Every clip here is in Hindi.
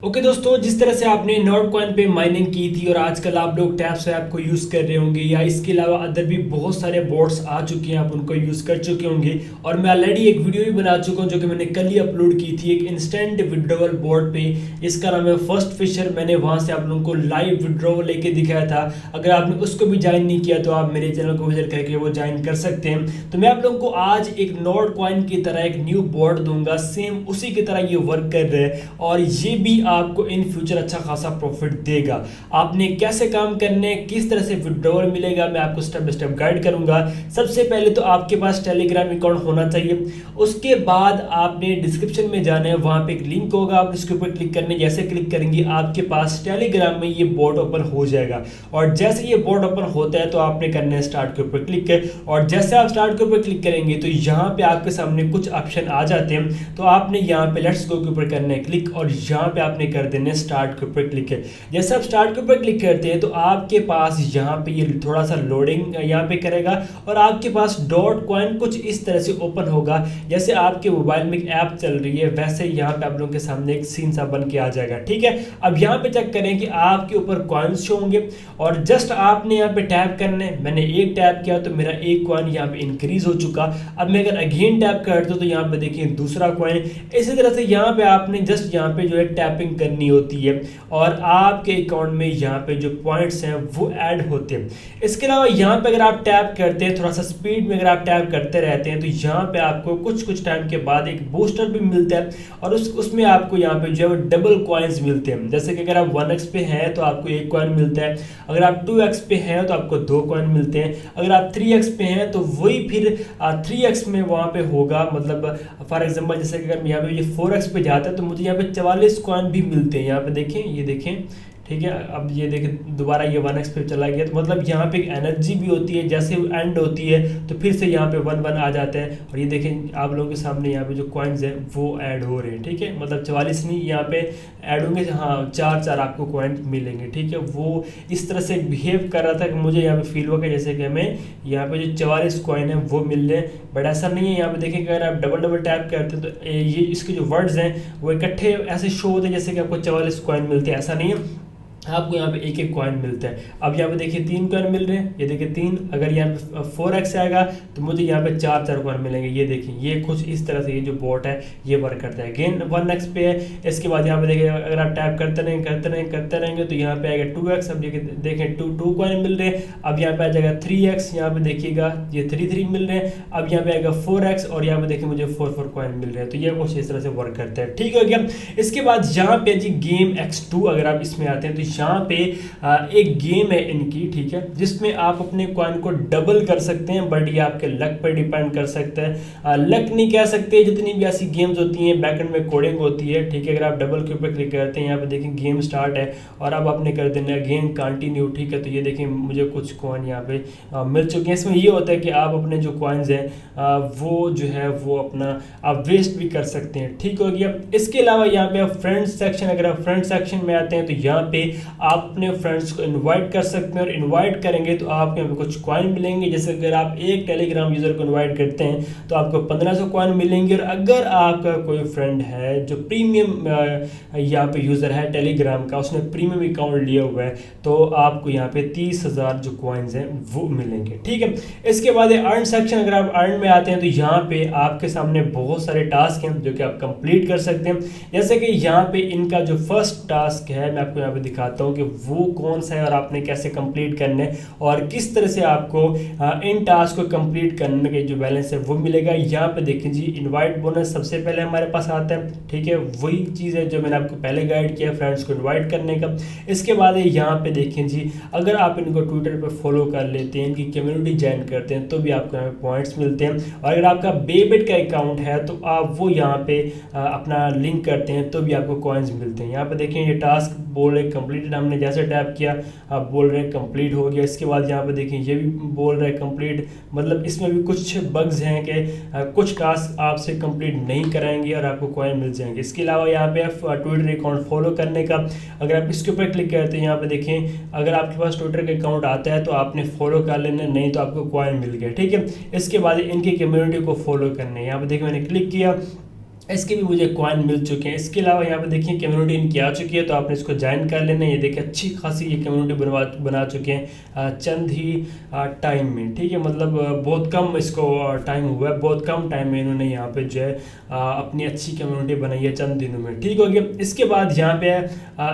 ओके दोस्तों, जिस तरह से आपने नॉट कॉइन पे माइनिंग की थी और आजकल आप लोग टैप स्वैप को यूज़ कर रहे होंगे या इसके अलावा अदर भी बहुत सारे बोट्स आ चुके हैं, आप उनको यूज़ कर चुके होंगे। और मैं ऑलरेडी एक वीडियो भी बना चुका हूं जो कि मैंने कल ही अपलोड की थी एक इंस्टेंट विड्रॉवल बोट पे। इसका नाम है फर्स्ट फिशर। मैंने वहां से आप लोगों को लाइव विड्रॉवल लेके दिखाया था। अगर आपने उसको भी ज्वाइन नहीं किया तो आप मेरे चैनल को विजिट करके वो ज्वाइन कर सकते हैं। तो मैं आप लोगों को आज एक नॉट कॉइन की तरह एक न्यू बोट दूंगा, सेम उसी की तरह ये वर्क कर रहा है और ये भी आपको इन फ्यूचर अच्छा खासा प्रॉफिट देगा। आपने कैसे काम करने, किस तरह से विड्रॉवल मिलेगा, मैं आपको स्टेप बाय स्टेप गाइड करूंगा। सबसे पहले तो आपके पास टेलीग्राम अकाउंट होना चाहिए। उसके बाद आपने डिस्क्रिप्शन में जाना है, वहां पे एक लिंक होगा, आप उसके ऊपर क्लिक करने, जैसे क्लिक करेंगे आपके पास टेलीग्राम में ये बोट ओपन हो जाएगा। और जैसे ये बोट ओपन होता है तो आपने करना है स्टार्ट के ऊपर क्लिक कर। और जैसे आप स्टार्ट के ऊपर क्लिक करेंगे तो यहाँ पे आपके सामने कुछ ऑप्शन आ जाते हैं। तो आपने यहाँ पे लेट्स गो के ऊपर करना है क्लिक और यहाँ पे आपने कर देना है स्टार्ट के ऊपर क्लिक है। जैसे आप स्टार्ट के ऊपर क्लिक करते हैं तो आपके पास यहाँ पे ये थोड़ा सा लोडिंग यहाँ पे करेगा और आपके पास डॉट कॉइन कुछ इस तरह से ओपन होगा। जैसे आपके मोबाइल में एक ऐप चल रही है वैसे यहाँ पे आप लोगों के सामने एक सीन सा बन के आ जाएगा। ठीक है, अब यहाँ पे चेक करें कि आपके ऊपर कॉइन्स शो होंगे और जस्ट आपने यहाँ पे टैप करना है। मैंने एक टैप किया तो मेरा एक कॉइन यहाँ पे इंक्रीज हो चुका। अब मैं अगर अगेन टैप करता हूँ तो यहाँ पे देखिए दूसरा कॉइन। इसी तरह से यहाँ पे आपने जस्ट यहाँ पे जो है टैपिंग करनी होती है और आपके अकाउंट में यहाँ पे जो पॉइंट्स हैं वो ऐड होते हैं। इसके अलावा यहाँ पे अगर आप टैप करते हैं थोड़ा सा स्पीड में, अगर आप टैप करते रहते हैं तो यहाँ पे आपको कुछ टाइम के बाद एक बूस्टर भी मिलता है और उसमें आपको यहाँ पे जो है डबल कॉइन्स मिलते हैं। जैसे कि अगर आप 1x पे हैं तो आपको एक कॉइन मिलता है, अगर आप 2x पे हैं तो आपको 2 कॉइन मिलते हैं, अगर आप 3x पे हैं तो वही फिर 3x में वहाँ पे होगा। मतलब फॉर एग्जाम्पल जैसे कि अगर यहाँ पे ये 4x पे जाता है तो मुझे यहाँ पे 44 कॉइन भी मिलते हैं। यहाँ पे देखें, ये देखें, ठीक है। अब ये देखें दोबारा ये 1x पे चला गया तो मतलब यहाँ पे एक एनर्जी भी होती है, जैसे एंड होती है तो फिर से यहाँ पे 1 आ जाता है। और ये देखें आप लोगों के सामने यहाँ पे जो कॉइन्स हैं वो ऐड हो रहे हैं। ठीक है, मतलब 44 नहीं, यहाँ पे ऐड होंगे, हाँ 4 आपको कॉइन मिलेंगे। ठीक है, वो इस तरह से बिहेव कर रहा था कि मुझे यहाँ पे फील हुआ कि जैसे कि हमें यहाँ पे जो 44 कॉइन है वो मिल रहे हैं, बट ऐसा नहीं है। यहाँ पे देखें अगर आप डबल टैप करते हैं तो ये इसके जो वर्ड्स हैं वो इकट्ठे ऐसे शो होते हैं जैसे कि आपको 44 कॉइन मिलते हैं, ऐसा नहीं है, आपको यहाँ पे एक कॉइन मिलता है। अब यहाँ पे देखिए 3 कॉइन मिल रहे हैं, ये देखिए 3। अगर यहाँ पे 4x आएगा तो मुझे यहाँ पे 4 कॉइन मिलेंगे। ये देखिए ये कुछ इस तरह से ये जो बोट है ये वर्क करता है। अगेन 1x पे है। इसके बाद यहाँ पे देखिए अगर आप टैप करते रहेंगे तो यहाँ पे आएगा 2x। अब देखें 2 कॉइन मिल रहे हैं। अब यहाँ पे आ जाएगा 3x, यहाँ पे देखिएगा ये 3 मिल रहे हैं। अब यहाँ पे आएगा 4x और यहाँ पे देखिए मुझे 4 कॉइन मिल रहे हैं। तो ये कुछ इस तरह से वर्क करता है। ठीक हो गया। इसके बाद यहाँ पे जी गेम x2 अगर आप इसमें आते हैं तो यहाँ पे एक गेम है इनकी, ठीक है, जिसमें आप अपने कॉइन को डबल कर सकते हैं, बट ये आपके लक पर डिपेंड कर सकता है। लक नहीं कह सकते, जितनी भी ऐसी गेम्स होती हैं बैकएंड में कोडिंग होती है। ठीक है, अगर आप डबल के ऊपर क्लिक करते हैं यहाँ पे देखिए गेम स्टार्ट है और अब आपने कर देना है गेम कंटिन्यू। ठीक है, तो ये देखिए मुझे कुछ कॉइन यहाँ पे मिल चुके हैं। इसमें ये होता है कि आप अपने जो कॉइन्स हैं वो जो है वो अपना आप वेस्ट भी कर सकते हैं। ठीक हो गया। इसके अलावा यहाँ पे आप फ्रेंड्स सेक्शन, अगर आप फ्रेंड सेक्शन में आते हैं तो यहाँ पे आप अपने फ्रेंड्स को इनवाइट कर सकते हैं और इनवाइट करेंगे तो आपको यहाँ पे कुछ कॉइन मिलेंगे। जैसे अगर आप एक टेलीग्राम यूजर को इनवाइट करते हैं तो आपको 1500 कॉइन मिलेंगे। और अगर आपका कोई फ्रेंड है जो प्रीमियम यहाँ पे यूजर है टेलीग्राम का, उसने प्रीमियम अकाउंट लिया हुआ है, तो आपको यहाँ पे 30,000 जो कॉइन्स हैं वो मिलेंगे। ठीक है, इसके बाद अर्न सेक्शन, अगर आप अर्न में आते हैं तो यहाँ पे आपके सामने बहुत सारे टास्क हैं जो कि आप कंप्लीट कर सकते हैं। जैसे कि यहाँ पे इनका जो फर्स्ट टास्क है मैं आपको यहाँ पे दिखाता हूँ कि वो कौन सा है और आपने कैसे कंप्लीट करने और किस तरह से आपको इन टास्क को कंप्लीट करने के जो बैलेंस है वो मिलेगा। यहाँ पे देखें जी इनवाइट बोनस सबसे पहले हमारे पास आता है। ठीक है, वही चीज़ है जो मैंने आपको पहले गाइड किया फ्रेंड्स को इनवाइट करने का। इसके बाद यहाँ पे देखें जी अगर आप इनको ट्विटर पे फॉलो कर लेते हैं, इनकी कम्युनिटी ज्वाइन करते हैं तो भी आपको यहाँ पे पॉइंट्स मिलते हैं। और अगर आपका बेबिट का अकाउंट है तो आप वो यहाँ पे अपना लिंक करते हैं तो भी आपको कॉइन्स मिलते हैं। यहाँ पे देखें ये टास्क बोल रहे कंप्लीटेड, हमने जैसे टैप किया आप बोल रहे हैं कंप्लीट हो गया। इसके बाद यहाँ पे देखें ये भी बोल रहे हैं कंप्लीट, मतलब इसमें भी कुछ बग्स हैं कि कुछ टास्क आपसे कंप्लीट नहीं कराएंगे और आपको कॉइन मिल जाएंगे। इसके अलावा यहाँ पे आप ट्विटर अकाउंट फॉलो करने का, अगर आप इसके ऊपर क्लिक करते हैं यहाँ पे देखें अगर आपके पास ट्विटर का अकाउंट आता है तो आपने फॉलो कर लेना, नहीं तो आपको कॉइन मिल गया। ठीक है, इसके बाद इनकी कम्युनिटी को फॉलो करने, यहाँ पे देखिए मैंने क्लिक किया इसके भी मुझे कॉइन मिल चुके हैं। इसके अलावा यहाँ पे देखिए कम्युनिटी इनकी आ चुकी है, तो आपने इसको ज्वाइन कर लेना है। ये देखिए अच्छी खासी ये कम्युनिटी बना चुके हैं चंद ही टाइम में, ठीक है। मतलब बहुत कम इसको टाइम हुआ है, बहुत कम टाइम में इन्होंने यहाँ पे जो है अपनी अच्छी कम्युनिटी बनाई है चंद दिनों में, ठीक हो गया। इसके बाद यहाँ पे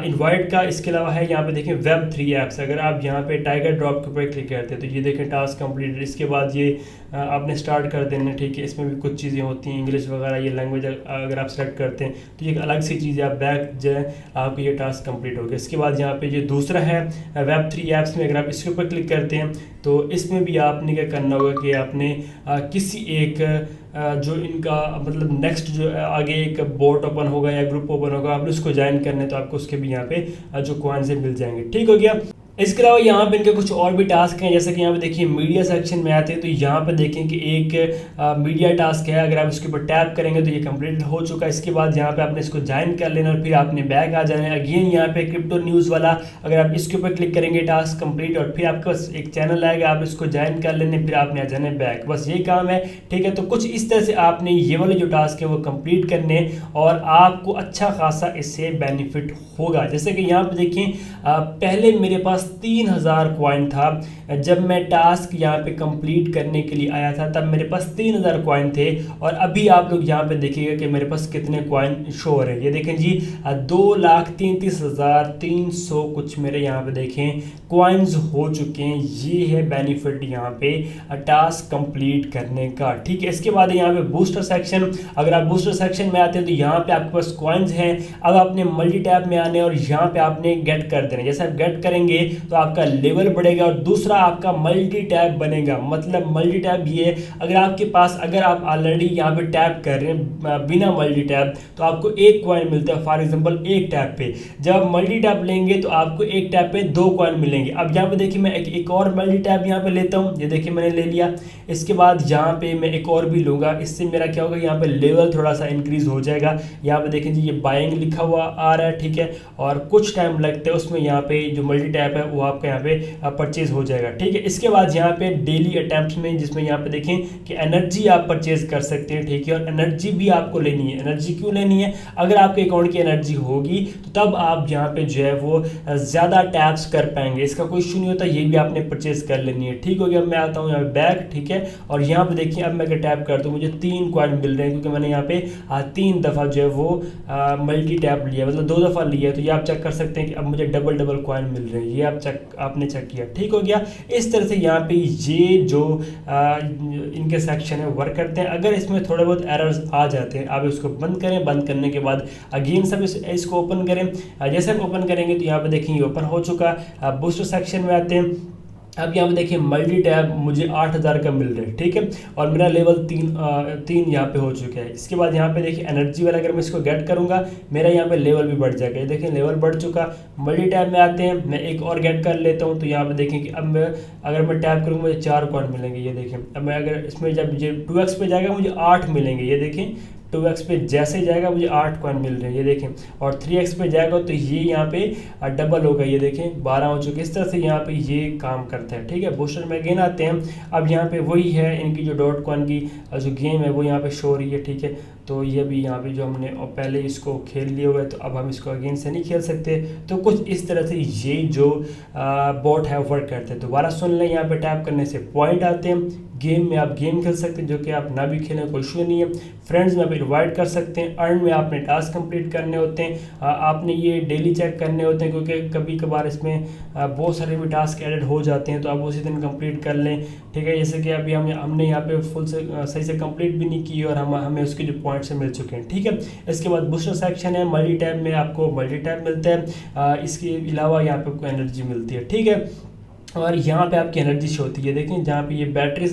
इनवाइट का, इसके अलावा है यहाँ पे देखें Web3 ऐप्स। अगर आप यहाँ पे टाइगर ड्रॉप के ऊपर क्लिक करते हैं तो ये देखें टास्क कंप्लीटेड। इसके बाद ये आपने स्टार्ट कर देना, ठीक है। इसमें भी कुछ चीज़ें होती हैं इंग्लिश वगैरह, ये लैंग्वेज अगर आप सेलेक्ट करते हैं तो ये एक अलग सी चीज़ है, आप बैक जो है आपको ये टास्क कंप्लीट हो गया। इसके बाद यहाँ पे ये दूसरा है Web3 ऐप्स में, अगर आप इसके ऊपर क्लिक करते हैं तो इसमें भी आपने क्या करना होगा कि आपने किसी एक जो इनका मतलब नेक्स्ट जो आगे एक बोट ओपन होगा या ग्रुप ओपन होगा, आपने उसको ज्वाइन करना है तो आपको उसके भी यहाँ पे जो कॉइन्स मिल जाएंगे, ठीक हो गया। इसके अलावा यहाँ पे इनके कुछ और भी टास्क हैं, जैसे कि यहाँ पे देखिए मीडिया सेक्शन में आते हैं तो यहाँ पे देखें कि एक मीडिया टास्क है। अगर आप इसके ऊपर टैप करेंगे तो ये कंप्लीट हो चुका है। इसके बाद यहाँ पे आपने इसको ज्वाइन कर लेना और फिर आपने बैक आ जाना है। अगेन यहाँ पे क्रिप्टो न्यूज़ वाला, अगर आप इसके ऊपर क्लिक करेंगे टास्क कंप्लीट, और फिर आपके पास एक चैनल आएगा, आप इसको ज्वाइन कर लेने, फिर आपने आ जाना है बैक। बस ये काम है, ठीक है। तो कुछ इस तरह से आपने ये वाले जो टास्क है वो कंप्लीट करने और आपको अच्छा खासा इससे बेनिफिट होगा। जैसे कि यहाँ पे देखें पहले मेरे पास 3000 कॉइन था जब मैं टास्क यहाँ पे कंप्लीट करने के लिए आया था, तब मेरे पास 3000 कॉइन थे। और अभी आप लोग यहाँ पे देखिएगा कि मेरे पास कितने कॉइन शो हो रहे हैं। ये देखें जी 2,33,300 कुछ मेरे यहाँ पे देखें कॉइन्स हो चुके हैं। ये है बेनिफिट यहाँ पे टास्क कंप्लीट करने का, ठीक है। इसके बाद यहाँ पे बूस्टर सेक्शन, अगर आप बूस्टर सेक्शन में आते हैं तो यहाँ पे आपके पास कॉइन्स हैं। अब आपने मल्टी टैब में आने और यहाँ पे आपने गेट कर देना। जैसे आप गेट करेंगे तो आपका लेवल बढ़ेगा और दूसरा आपका मल्टी टैब बनेगा। मतलब मल्टी टैब ये, अगर आपके पास, अगर आप ऑलरेडी यहाँ पे टैप कर रहे हैं बिना मल्टी टैब तो आपको एक कॉइन मिलता है, फॉर एग्जांपल एक टैप पे। जब आप मल्टी टैब लेंगे तो आपको एक टैप पे 2 कॉइन मिलेंगे। अब यहाँ पे देखिए मैं एक और मल्टी टैब यहाँ पे लेता हूँ, ये देखिए मैंने ले लिया। इसके बाद यहाँ पे मैं एक और भी लूँगा, इससे मेरा क्या होगा, यहाँ पे लेवल थोड़ा सा इंक्रीज हो जाएगा। यहाँ पे देखें जी ये बाइंग लिखा हुआ आ रहा है, ठीक है। और कुछ टाइम लगता है उसमें, यहाँ पे जो मल्टी टैप है वो आपका यहाँ पे परचेज हो जाएगा, ठीक है। इसके बाद यहाँ पे डेली अटेम्प्ट में, जिसमें यहाँ पे देखें कि एनर्जी आप परचेज कर सकते हैं, ठीक है। और एनर्जी भी आपको लेनी है। एनर्जी क्यों लेनी है? अगर आपके अकाउंट की एनर्जी होगी तो तब आप यहाँ पे जो है वो ज़्यादा टैप्स कर पाएंगे। इसका कोई इशू नहीं होता, ये भी आपने परचेज कर लेनी है, ठीक हो गया। मैं आता हूँ यहाँ पे बैक, ठीक है। और यहाँ पे देखिए अब मैं अगर टैप करता हूँ मुझे 3 कॉइन मिल रहे हैं, क्योंकि मैंने यहाँ पे 3 दफ़ा जो है वो मल्टी टैप लिया, मतलब 2 दफ़ा लिया। तो ये आप चेक कर सकते हैं कि अब मुझे डबल कॉइन मिल रहे हैं। ये आपने चेक किया, ठीक हो गया। इस तरह से यहाँ पे ये जो इनके सेक्शन है वर्क करते हैं। अगर इसमें थोड़े बहुत एरर्स आ जाते हैं, आप इसको बंद करें। बंद करने के बाद अगेन सब इसको ओपन करें। जैसे हम ओपन करेंगे तो यहाँ पे देखेंगे ओपन हो चुका। बूस्टर सेक्शन में आते हैं। अब यहाँ पे देखिए मल्टी टैब मुझे 8000 का मिल रहा है, ठीक है। और मेरा लेवल 3 यहाँ पे हो चुका है। इसके बाद यहाँ पे देखिए एनर्जी वाला, अगर मैं इसको गेट करूँगा मेरा यहाँ पे लेवल भी बढ़ जाएगा। ये देखिए लेवल बढ़ चुका। मल्टी टैब में आते हैं, मैं एक और गेट कर लेता हूँ। तो यहाँ पे देखें कि अब मैं अगर मैं टैप करूँगा मुझे 4 कॉइन मिलेंगे। ये देखें अब मैं अगर इसमें जब ये 2x पे जाएगा मुझे 8 मिलेंगे। ये देखें 2x पे जैसे जाएगा मुझे 8 कॉइन मिल रहे हैं, ये देखें। और 3x पे जाएगा तो ये यहाँ पे डबल होगा, ये देखें 12 हो चुके। इस तरह से यहाँ पे ये काम करता है, ठीक है। बूस्टर में अगेन आते हैं। अब यहाँ पे वही है, इनकी जो डॉट कॉइन की जो गेम है वो यहाँ पे शो हो रही है, ठीक है। तो ये भी यहाँ पे जो हमने पहले इसको खेल लिया हुआ है, तो अब हम इसको अगेन से नहीं खेल सकते। तो कुछ इस तरह से ये जो बॉट है वर्क करते हैं। दोबारा सुन लें, यहाँ पे टैप करने से पॉइंट आते हैं। गेम में आप गेम खेल सकते हैं, जो कि आप ना भी खेलें कोई इशू नहीं है। फ्रेंड्स में आप इनवाइट कर सकते हैं। अर्न में आपने टास्क कंप्लीट करने होते हैं। आपने ये डेली चेक करने होते हैं, क्योंकि कभी कभार इसमें बहुत सारे भी टास्क एडेड हो जाते हैं, तो आप उसी दिन कंप्लीट कर लें, ठीक है। जैसे कि अभी हमने यहाँ पे फुल से सही से कंप्लीट भी नहीं की और हमें उसके जो पॉइंट्स मिल चुके हैं, ठीक है। इसके बाद बूस्टर सेक्शन है। मल्टी टैब में आपको मल्टी टैब मिलता है। इसके अलावा यहाँ पे आपको एनर्जी मिलती है, ठीक है। और यहाँ पे आपकी एनर्जी शो होती है, देखें जहाँ पे ये बैटरी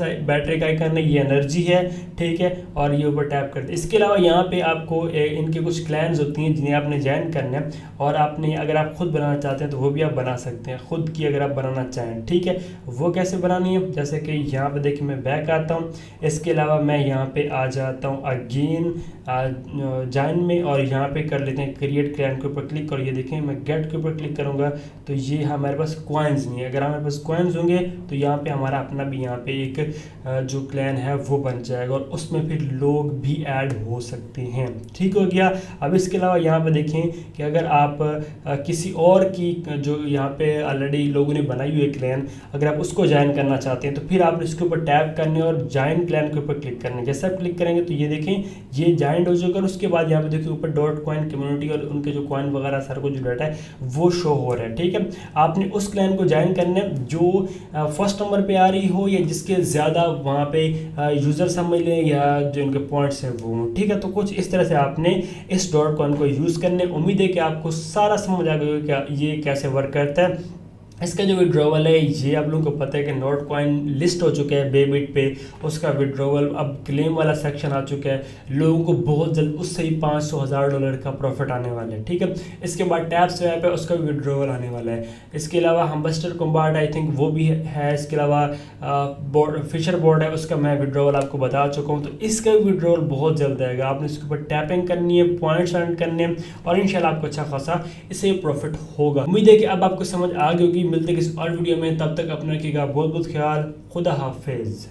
का आइकन है, ये एनर्जी है, ठीक है। और ये ऊपर टैप करते हैं। इसके अलावा यहाँ पे आपको इनके कुछ क्लैन्स होती हैं जिन्हें आपने ज्वाइन करना है। और आपने अगर आप खुद बनाना चाहते हैं तो वो भी आप बना सकते हैं, खुद की अगर आप बनाना चाहें, ठीक है। वो कैसे बनानी है, जैसे कि यहाँ पे देखिए मैं बैक आता हूँ। इसके अलावा मैं यहाँ पे आ जाता हूँ अगेन जॉइन में और यहाँ पे कर लेते हैं क्रिएट क्लैन के ऊपर क्लिक। और ये देखें मैं गेट के ऊपर क्लिक करूँगा तो ये हमारे पास कॉइन्स नहीं है। अगर हमारे पास कॉइन्स होंगे तो यहाँ पे हमारा अपना भी यहाँ पे एक जो क्लैन है वो बन जाएगा और उसमें फिर लोग भी ऐड हो सकते हैं। ठीक हो गया। अब इसके अलावा यहाँ पे देखें कि अगर आप किसी और की जो यहाँ पे ऑलरेडी लोगों ने बनाई हुई है क्लैन, अगर आप उसको ज्वाइन करना चाहते हैं तो फिर आप इसके ऊपर टैप करने और ज्वाइन क्लैन के ऊपर क्लिक करने। जैसे आप क्लिक करेंगे तो ये देखें ये ज्वाइन हो जाएगा। उसके बाद यहाँ पे देखिए ऊपर डॉट कॉइन कम्युनिटी और उनके जो कॉइन वगैरह सारा कुछ जो डाटा है वो शो हो रहा है। ठीक है, आपने उस क्लैन को ज्वाइन करना है जो फर्स्ट नंबर पे आ रही हो या जिसके ज़्यादा वहाँ पे यूज़र समझ लें या जो इनके पॉइंट्स हैं वो। ठीक है, तो कुछ इस तरह से आपने इस डॉट कॉइन को यूज़ करने। उम्मीद है कि आपको सारा समझ आ गया क्या ये कैसे वर्क करता है। इसका जो विड्रॉवल है ये आप लोगों को पता है कि नोट कॉइन लिस्ट हो चुका है बेबिट पे, उसका विड्रॉवल अब क्लेम वाला सेक्शन आ चुका है। लोगों को बहुत जल्द उससे ही $500,000 का प्रॉफिट आने वाला है। ठीक है, इसके बाद टैप स्वैप है उसका भी विड्रॉवल आने वाला है। इसके अलावा हम्बस्टर कॉम्बैट आई थिंक वो भी है। इसके अलावा फिशर बोर्ड है उसका मैं विड्रॉवल आपको बता चुका हूँ। तो इसका भी विड्रॉवल बहुत जल्द आएगा। आपने इसके ऊपर टैपिंग करनी है, पॉइंट्स अर्न करने हैं और इंशाल्लाह आपको अच्छा खासा इससे प्रॉफिट होगा। उम्मीद है कि अब आपको समझ आ गई होगी। मिलते किसी और वीडियो में, तब तक अपना रखिएगा बहुत बहुत ख्याल। खुदा हाफिज।